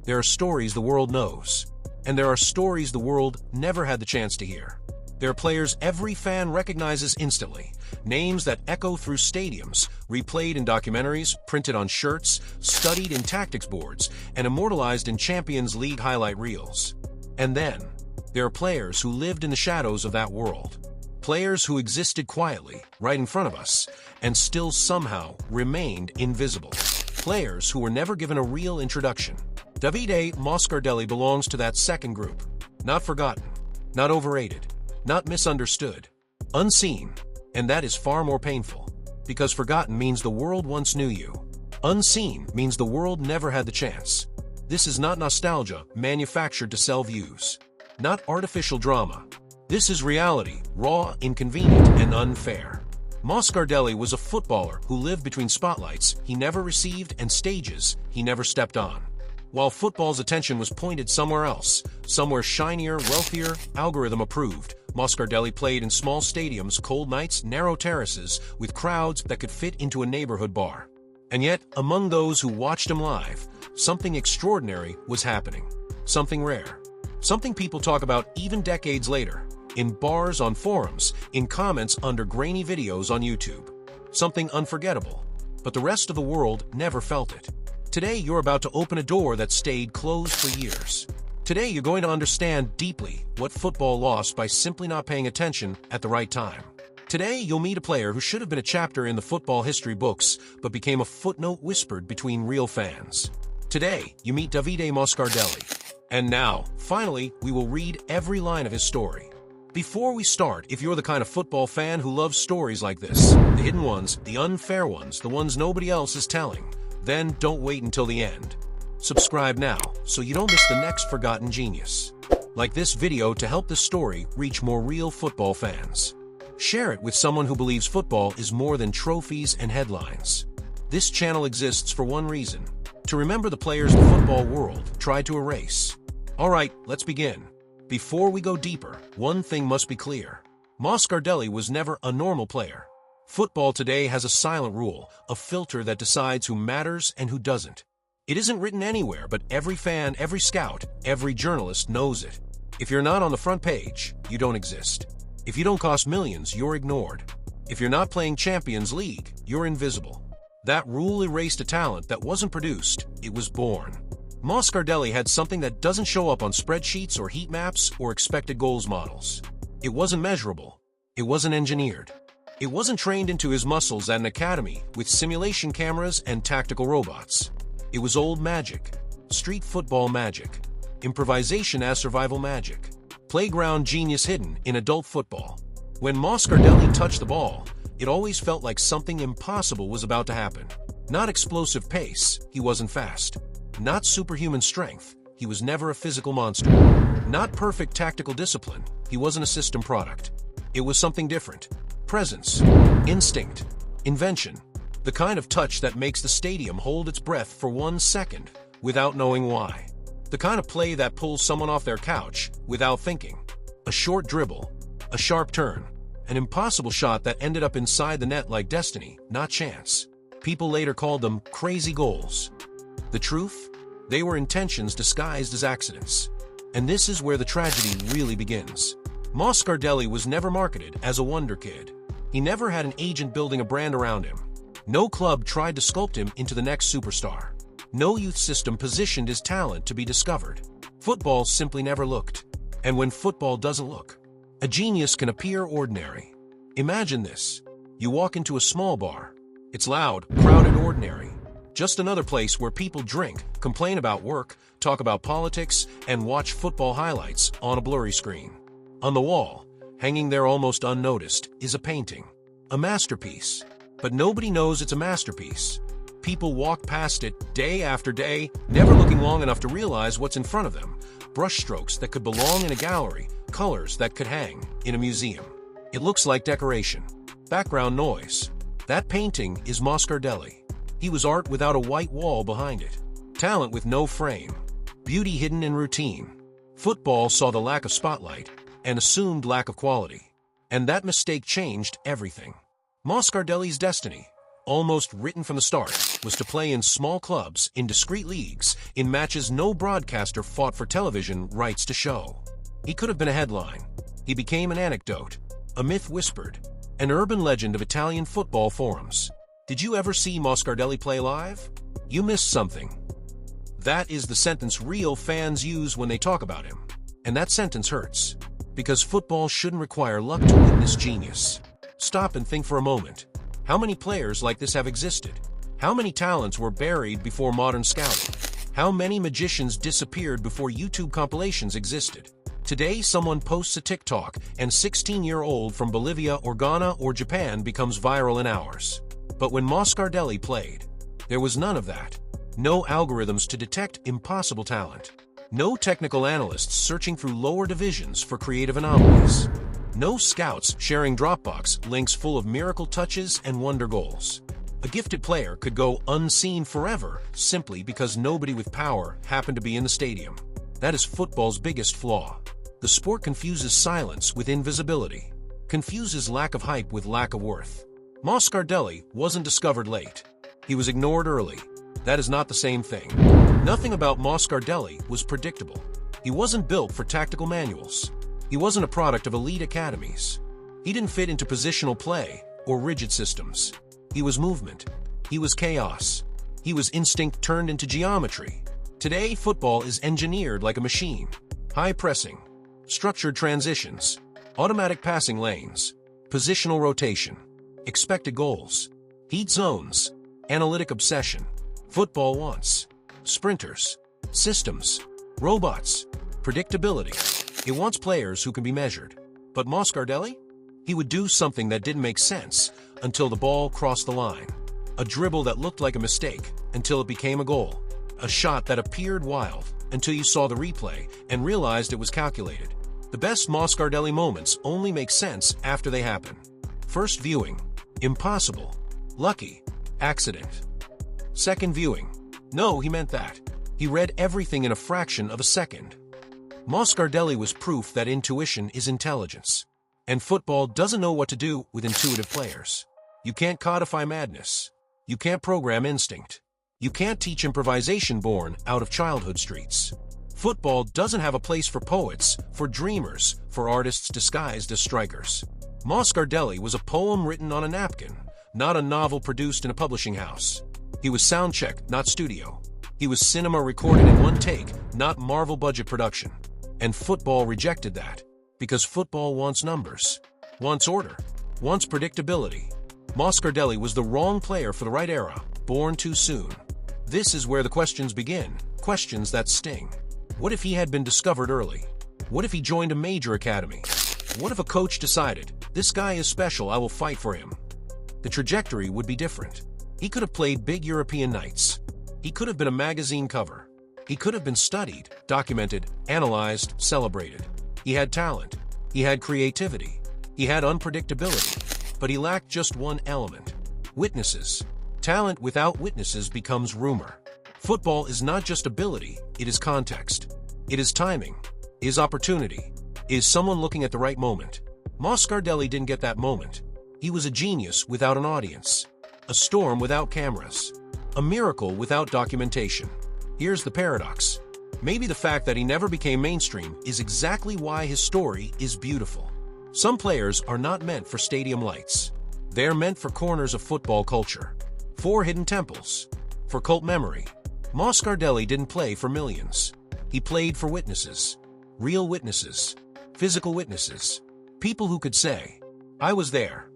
There are stories the world knows, and there are stories the world never had the chance to hear. There are players every fan recognizes instantly, names that echo through stadiums, replayed in documentaries, printed on shirts, studied in tactics boards, and immortalized in Champions League highlight reels. And then, there are players who lived in the shadows of that world. Players who existed quietly, right in front of us, and still somehow remained invisible. Players who were never given a real introduction. Davide Moscardelli belongs to that second group. Not forgotten, not overrated, not misunderstood, unseen, and that is far more painful. Because forgotten means the world once knew you. Unseen means the world never had the chance. This is not nostalgia manufactured to sell views. Not artificial drama. This is reality, raw, inconvenient, and unfair. Moscardelli was a footballer who lived between spotlights he never received and stages he never stepped on. While football's attention was pointed somewhere else, somewhere shinier, wealthier, algorithm-approved, Moscardelli played in small stadiums, cold nights, narrow terraces, with crowds that could fit into a neighborhood bar. And yet, among those who watched him live, something extraordinary was happening. Something rare. Something people talk about even decades later, in bars, on forums, in comments under grainy videos on YouTube. Something unforgettable. But the rest of the world never felt it. Today, you're about to open a door that stayed closed for years. Today, you're going to understand deeply what football lost by simply not paying attention at the right time. Today, you'll meet a player who should have been a chapter in the football history books, but became a footnote whispered between real fans. Today, you meet Davide Moscardelli. And now, finally, we will read every line of his story. Before we start, if you're the kind of football fan who loves stories like this, the hidden ones, the unfair ones, the ones nobody else is telling, then don't wait until the end. Subscribe now, so you don't miss the next forgotten genius. Like this video to help this story reach more real football fans. Share it with someone who believes football is more than trophies and headlines. This channel exists for one reason: to remember the players the football world tried to erase. Alright, let's begin. Before we go deeper, one thing must be clear. Moscardelli was never a normal player. Football today has a silent rule, a filter that decides who matters and who doesn't. It isn't written anywhere, but every fan, every scout, every journalist knows it. If you're not on the front page, you don't exist. If you don't cost millions, you're ignored. If you're not playing Champions League, you're invisible. That rule erased a talent that wasn't produced, it was born. Moscardelli had something that doesn't show up on spreadsheets or heat maps or expected goals models. It wasn't measurable. It wasn't engineered. It wasn't trained into his muscles at an academy with simulation cameras and tactical robots. It was old magic, street football magic, improvisation as survival magic, playground genius hidden in adult football. When Moscardelli touched the ball, it always felt like something impossible was about to happen. Not explosive pace, he wasn't fast. Not superhuman strength, he was never a physical monster. Not perfect tactical discipline, he wasn't a system product. It was something different. Presence, instinct, invention. The kind of touch that makes the stadium hold its breath for 1 second without knowing why. The kind of play that pulls someone off their couch without thinking. A short dribble, a sharp turn, an impossible shot that ended up inside the net like destiny, not chance. People later called them crazy goals. The truth? They were intentions disguised as accidents. And this is where the tragedy really begins. Moscardelli was never marketed as a wonder kid. He never had an agent building a brand around him. No club tried to sculpt him into the next superstar. No youth system positioned his talent to be discovered. Football simply never looked. And when football doesn't look, a genius can appear ordinary. Imagine this. You walk into a small bar. It's loud, crowded, ordinary. Just another place where people drink, complain about work, talk about politics, and watch football highlights on a blurry screen. On the wall, hanging there almost unnoticed, is a painting. A masterpiece. But nobody knows it's a masterpiece. People walk past it day after day, never looking long enough to realize what's in front of them. Brushstrokes that could belong in a gallery, colors that could hang in a museum. It looks like decoration. Background noise. That painting is Moscardelli. He was art without a white wall behind it. Talent with no frame. Beauty hidden in routine. Football saw the lack of spotlight and assumed lack of quality. And that mistake changed everything. Moscardelli's destiny. almost written from the start, was to play in small clubs, in discreet leagues, in matches no broadcaster fought for television rights to show. He could have been a headline. He became an anecdote, a myth whispered, an urban legend of Italian football forums. Did you ever see Moscardelli play live? You missed something. That is the sentence real fans use when they talk about him. And that sentence hurts. Because football shouldn't require luck to witness genius. Stop and think for a moment. How many players like this have existed? How many talents were buried before modern scouting? How many magicians disappeared before YouTube compilations existed? Today, someone posts a TikTok, and 16-year-old from Bolivia or Ghana or Japan becomes viral in hours. But when Moscardelli played, there was none of that. No algorithms to detect impossible talent. No technical analysts searching through lower divisions for creative anomalies. No scouts sharing Dropbox links full of miracle touches and wonder goals. A gifted player could go unseen forever simply because nobody with power happened to be in the stadium. That is football's biggest flaw. The sport confuses silence with invisibility, confuses lack of hype with lack of worth. Moscardelli wasn't discovered late. He was ignored early. That is not the same thing. Nothing about Moscardelli was predictable. He wasn't built for tactical manuals. He wasn't a product of elite academies. He didn't fit into positional play or rigid systems. He was movement. He was chaos. He was instinct turned into geometry. Today, football is engineered like a machine. High pressing, structured transitions, automatic passing lanes, positional rotation, expected goals, heat zones, analytic obsession. Football wants sprinters, systems, robots, predictability. It wants players who can be measured. But Moscardelli? He would do something that didn't make sense until the ball crossed the line. A dribble that looked like a mistake until it became a goal. A shot that appeared wild until you saw the replay and realized it was calculated. The best Moscardelli moments only make sense after they happen. First viewing, impossible. Lucky, accident. Second viewing, no, he meant that. He read everything in a fraction of a second. Moscardelli was proof that intuition is intelligence. And football doesn't know what to do with intuitive players. You can't codify madness. You can't program instinct. You can't teach improvisation born out of childhood streets. Football doesn't have a place for poets, for dreamers, for artists disguised as strikers. Moscardelli was a poem written on a napkin, not a novel produced in a publishing house. He was sound check, not studio. He was cinema recorded in one take, not Marvel budget production. And football rejected that. Because football wants numbers, wants order, wants predictability. Moscardelli was the wrong player for the right era, born too soon. This is where the questions begin, questions that sting. What if he had been discovered early? What if he joined a major academy? What if a coach decided, this guy is special, I will fight for him? The trajectory would be different. He could have played big European nights. He could have been a magazine cover. He could have been studied, documented, analyzed, celebrated. He had talent. He had creativity. He had unpredictability. But he lacked just one element: witnesses. Talent without witnesses becomes rumor. Football is not just ability, it is context. It is timing. Is opportunity. Is someone looking at the right moment? Moscardelli didn't get that moment. He was a genius without an audience. A storm without cameras. A miracle without documentation. Here's the paradox. Maybe the fact that he never became mainstream is exactly why his story is beautiful. Some players are not meant for stadium lights. They're meant for corners of football culture. For hidden temples. For cult memory. Moscardelli didn't play for millions. He played for witnesses. Real witnesses. Physical witnesses. People who could say, I was there.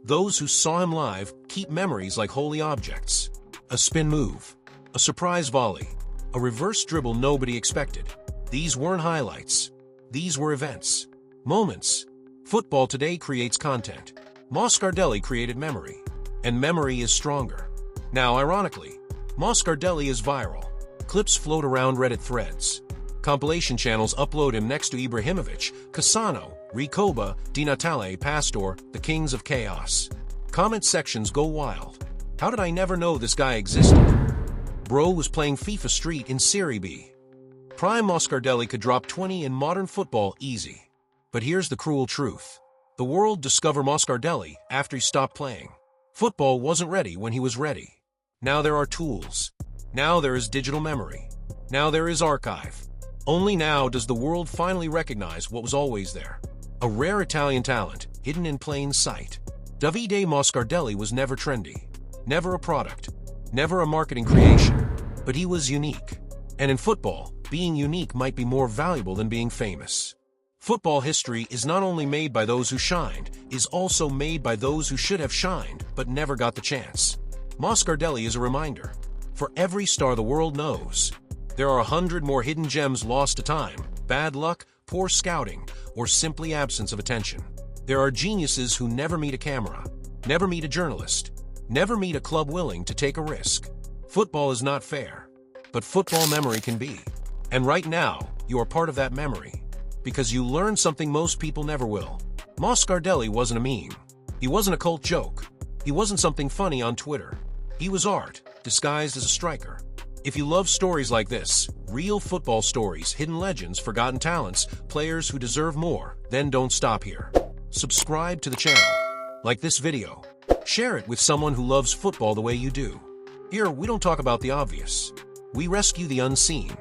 Those who saw him live keep memories like holy objects. A spin move. A surprise volley. A reverse dribble nobody expected. These weren't highlights. These were events. Moments. Football today creates content. Moscardelli created memory. And memory is stronger. Now, ironically, Moscardelli is viral. Clips float around Reddit threads. Compilation channels upload him next to Ibrahimovic, Cassano, Recoba, Di Natale, Pastor, the kings of chaos. Comment sections go wild. How did I never know this guy existed? Bro was playing FIFA Street in Serie B. Prime Moscardelli could drop 20 in modern football easy. But here's the cruel truth. The world discovered Moscardelli after he stopped playing. Football wasn't ready when he was ready. Now there are tools. Now there is digital memory. Now there is archive. Only now does the world finally recognize what was always there. A rare Italian talent, hidden in plain sight. Davide Moscardelli was never trendy, never a product, never a marketing creation, but he was unique. And in football, being unique might be more valuable than being famous. Football history is not only made by those who shined, is also made by those who should have shined but never got the chance. Moscardelli is a reminder. For every star the world knows, there are 100 more hidden gems lost to time, bad luck, poor scouting, or simply absence of attention. There are geniuses who never meet a camera, never meet a journalist, never meet a club willing to take a risk. Football is not fair, but football memory can be. And right now, you are part of that memory, because you learned something most people never will. Moscardelli wasn't a meme. He wasn't a cult joke. He wasn't something funny on Twitter. He was art, disguised as a striker. If you love stories like this, real football stories, hidden legends, forgotten talents, players who deserve more, then don't stop here. Subscribe to the channel, like this video, share it with someone who loves football the way you do. Here, we don't talk about the obvious. We rescue the unseen.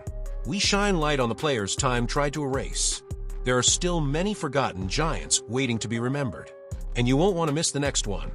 We shine light on the players time tried to erase. There are still many forgotten giants waiting to be remembered. And you won't want to miss the next one.